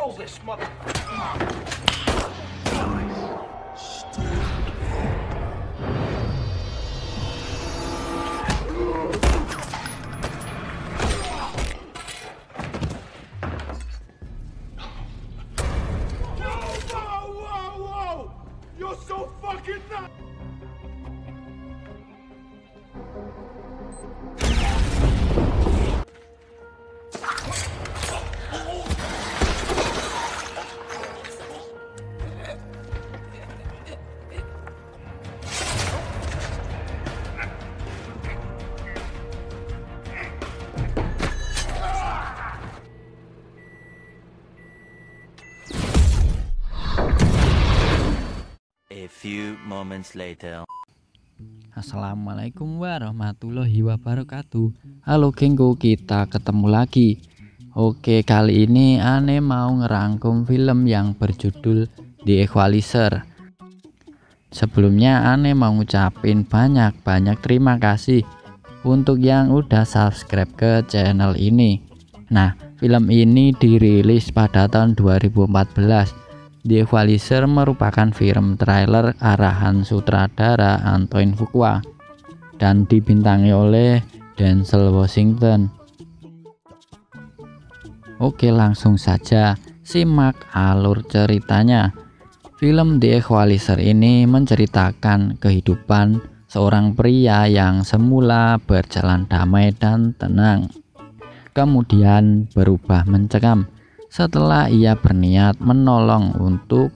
Control this mother. Whoa! You're so fucking nuts! A few moments later. Assalamualaikum warahmatullahi wabarakatuh. Halo gengku, kita ketemu lagi. Oke, kali ini Ane mau ngerangkum film yang berjudul The Equalizer. Sebelumnya Ane mau ngucapin banyak terima kasih untuk yang udah subscribe ke channel ini. Nah, film ini dirilis pada tahun 2014. The Equalizer merupakan film trailer arahan sutradara Antoine Fuqua dan dibintangi oleh Denzel Washington. Oke, langsung saja simak alur ceritanya. Film The Equalizer ini menceritakan kehidupan seorang pria yang semula berjalan damai dan tenang, kemudian berubah mencekam setelah ia berniat menolong untuk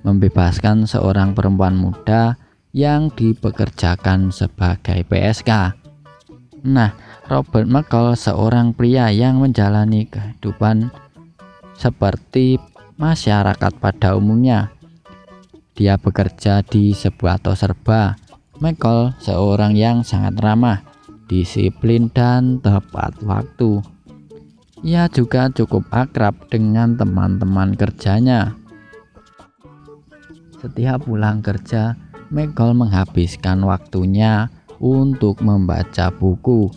membebaskan seorang perempuan muda yang dipekerjakan sebagai PSK. Nah, Robert McCall seorang pria yang menjalani kehidupan seperti masyarakat pada umumnya. Dia bekerja di sebuah toko serba. McCall seorang yang sangat ramah, disiplin, dan tepat waktu. Ia juga cukup akrab dengan teman-teman kerjanya. Setiap pulang kerja, McCall menghabiskan waktunya untuk membaca buku.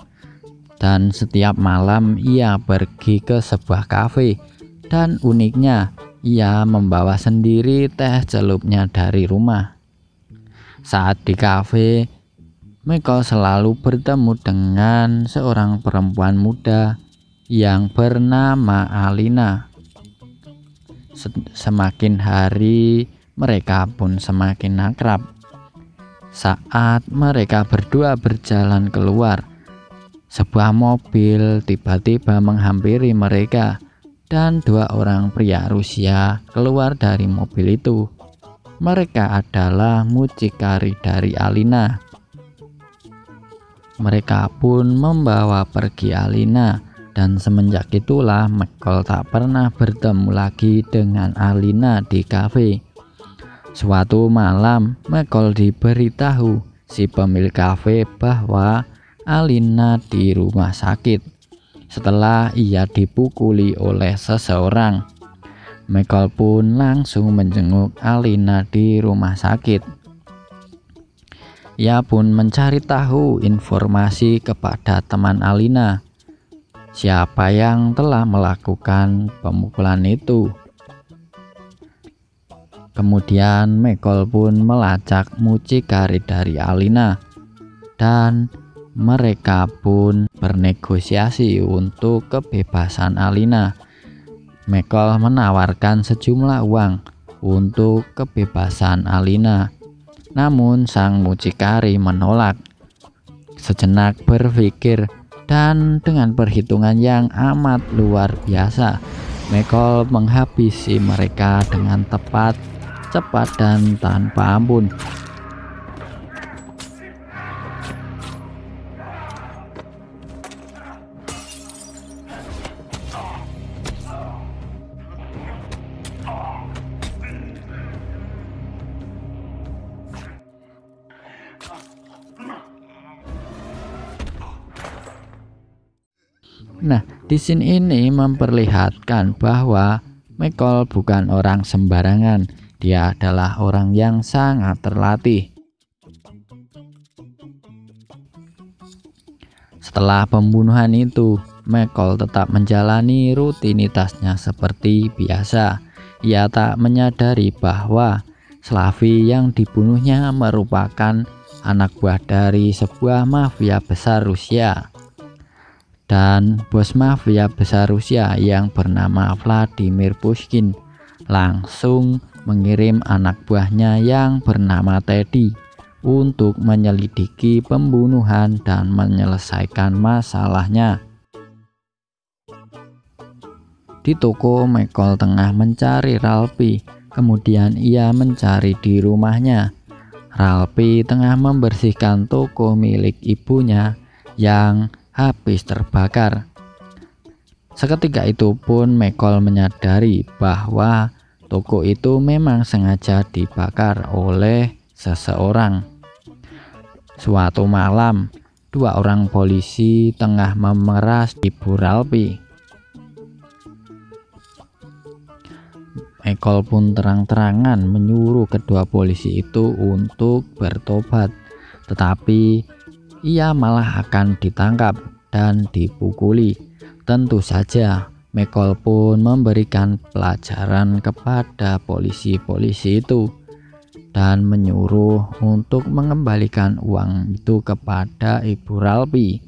Dan setiap malam ia pergi ke sebuah kafe. Dan uniknya, ia membawa sendiri teh celupnya dari rumah. Saat di kafe, McCall selalu bertemu dengan seorang perempuan muda yang bernama Alina. Semakin hari mereka pun semakin akrab. Saat mereka berdua berjalan keluar, sebuah mobil tiba-tiba menghampiri mereka dan dua orang pria Rusia keluar dari mobil itu. Mereka adalah mucikari dari Alina. Mereka pun membawa pergi Alina. Dan semenjak itulah McCall tak pernah bertemu lagi dengan Alina di kafe. Suatu malam McCall diberitahu si pemilik kafe bahwa Alina di rumah sakit setelah ia dipukuli oleh seseorang. McCall pun langsung menjenguk Alina di rumah sakit. Ia pun mencari tahu informasi kepada teman Alina, siapa yang telah melakukan pemukulan itu. Kemudian McCall pun melacak mucikari dari Alina dan mereka pun bernegosiasi untuk kebebasan Alina. McCall menawarkan sejumlah uang untuk kebebasan Alina, namun sang mucikari menolak. Sejenak berpikir dan dengan perhitungan yang amat luar biasa, McCall menghabisi mereka dengan tepat, cepat, dan tanpa ampun. Nah, di sini ini memperlihatkan bahwa McCall bukan orang sembarangan. Dia adalah orang yang sangat terlatih. Setelah pembunuhan itu, Michael tetap menjalani rutinitasnya seperti biasa. Ia tak menyadari bahwa Slavi yang dibunuhnya merupakan anak buah dari sebuah mafia besar Rusia. Dan bos mafia besar Rusia yang bernama Vladimir Pushkin langsung mengirim anak buahnya yang bernama Teddy untuk menyelidiki pembunuhan dan menyelesaikan masalahnya. Di toko, Michael tengah mencari Ralphie, kemudian ia mencari di rumahnya. Ralphie tengah membersihkan toko milik ibunya yang habis terbakar. Seketika itu pun Michael menyadari bahwa toko itu memang sengaja dibakar oleh seseorang. Suatu malam, dua orang polisi tengah memeras ibu Ralphie. Michael pun terang-terangan menyuruh kedua polisi itu untuk bertobat, tetapi ia malah akan ditangkap dan dipukuli. Tentu saja Michael pun memberikan pelajaran kepada polisi-polisi itu dan menyuruh untuk mengembalikan uang itu kepada ibu Ralphie.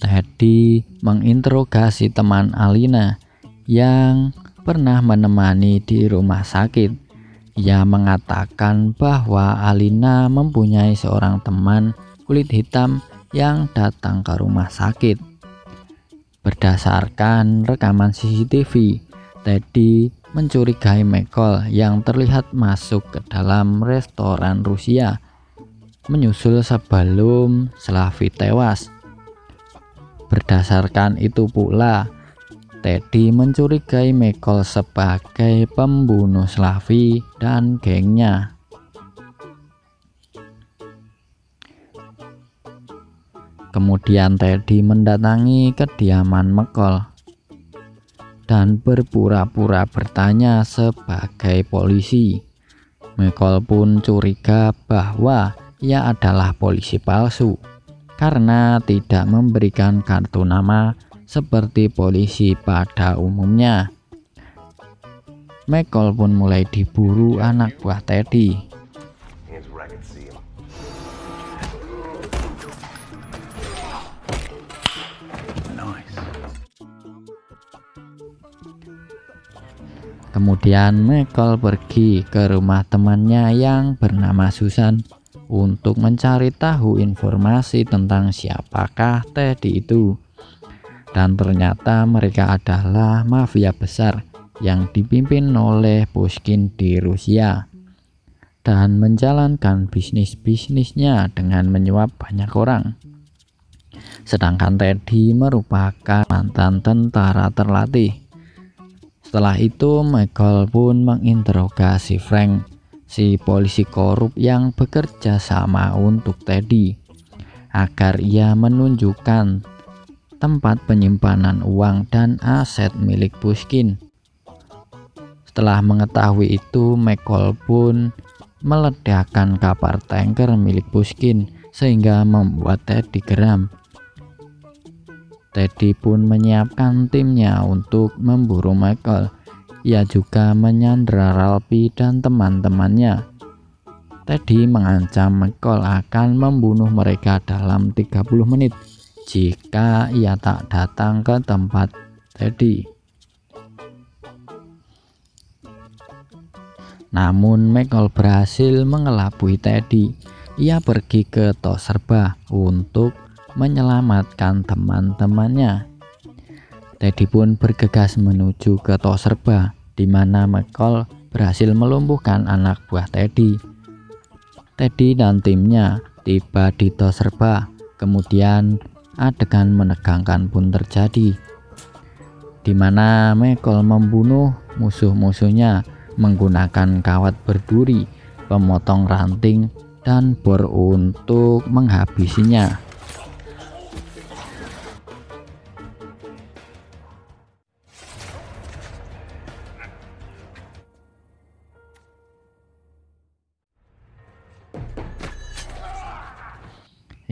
Teddy menginterogasi teman Alina yang pernah menemani di rumah sakit. Ia mengatakan bahwa Alina mempunyai seorang teman kulit hitam yang datang ke rumah sakit. Berdasarkan rekaman CCTV, Teddy mencurigai Michael yang terlihat masuk ke dalam restoran Rusia menyusul sebelum Slavi tewas. Berdasarkan itu pula, Teddy mencurigai Michael sebagai pembunuh Slavi dan gengnya. Kemudian Teddy mendatangi kediaman Michael dan berpura-pura bertanya sebagai polisi. Michael pun curiga bahwa ia adalah polisi palsu karena tidak memberikan kartu nama seperti polisi pada umumnya. Michael pun mulai diburu anak buah Teddy. Kemudian Michael pergi ke rumah temannya yang bernama Susan untuk mencari tahu informasi tentang siapakah Teddy itu. Dan ternyata mereka adalah mafia besar yang dipimpin oleh Pushkin di Rusia dan menjalankan bisnisnya dengan menyuap banyak orang. Sedangkan Teddy merupakan mantan tentara terlatih. Setelah itu Michael pun menginterogasi Frank, si polisi korup yang bekerja sama untuk Teddy, agar ia menunjukkan tempat penyimpanan uang dan aset milik Pushkin. Setelah mengetahui itu, Michael pun meledakkan kapal tanker milik Pushkin sehingga membuat Teddy geram. Teddy pun menyiapkan timnya untuk memburu Michael. Ia juga menyandera Ralphie dan teman-temannya. Teddy mengancam Michael akan membunuh mereka dalam 30 menit jika ia tak datang ke tempat Teddy. Namun Michael berhasil mengelabui Teddy. Ia pergi ke Toserba untuk menyelamatkan teman-temannya. Teddy pun bergegas menuju ke Toserba, di mana Michael berhasil melumpuhkan anak buah Teddy. Teddy dan timnya tiba di Toserba. Kemudian adegan menegangkan pun terjadi, di mana Michael membunuh musuh-musuhnya menggunakan kawat berduri, pemotong ranting, dan bor untuk menghabisinya.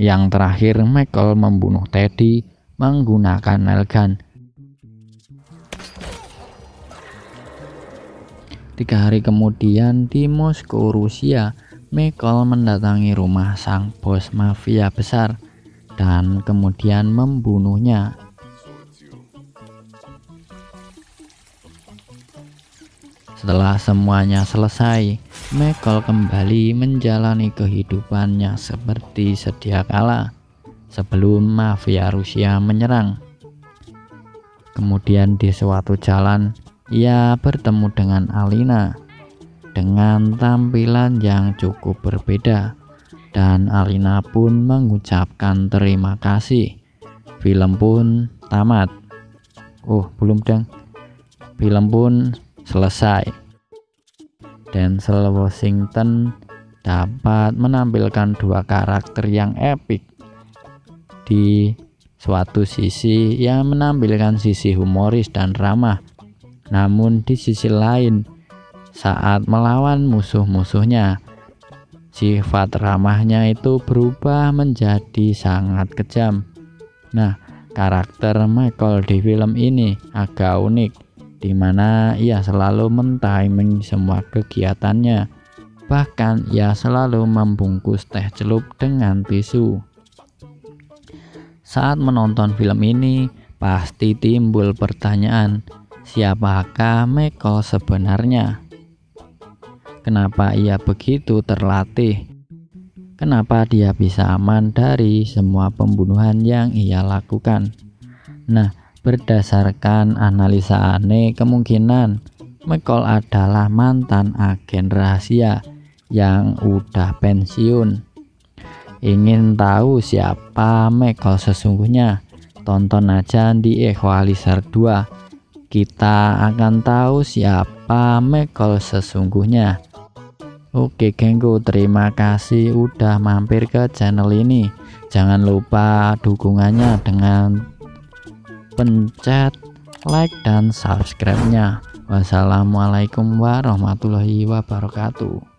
Yang terakhir, Michael membunuh Teddy menggunakan nailgun. 3 hari kemudian di Moskow, Rusia, Michael mendatangi rumah sang bos mafia besar dan kemudian membunuhnya. Setelah semuanya selesai, Michael kembali menjalani kehidupannya seperti sedia kala sebelum mafia Rusia menyerang. Kemudian di suatu jalan, ia bertemu dengan Alina dengan tampilan yang cukup berbeda, dan Alina pun mengucapkan terima kasih. Film pun tamat. Belum deng. Film pun selesai. Denzel Washington dapat menampilkan 2 karakter yang epik. Di suatu sisi ia menampilkan sisi humoris dan ramah, namun di sisi lain saat melawan musuh-musuhnya, sifat ramahnya itu berubah menjadi sangat kejam. Nah, karakter Michael di film ini agak unik, di mana ia selalu men-timing semua kegiatannya. Bahkan ia selalu membungkus teh celup dengan tisu. Saat menonton film ini, pasti timbul pertanyaan, siapakah Michael sebenarnya? Kenapa ia begitu terlatih? Kenapa dia bisa aman dari semua pembunuhan yang ia lakukan? Nah, berdasarkan analisa aneh, kemungkinan Michael adalah mantan agen rahasia yang udah pensiun. Ingin tahu siapa Michael sesungguhnya? Tonton aja di Equalizer 2. Kita akan tahu siapa Michael sesungguhnya. Oke gengku, terima kasih udah mampir ke channel ini. Jangan lupa dukungannya dengan pencet like dan subscribe-nya. Wassalamualaikum warahmatullahi wabarakatuh.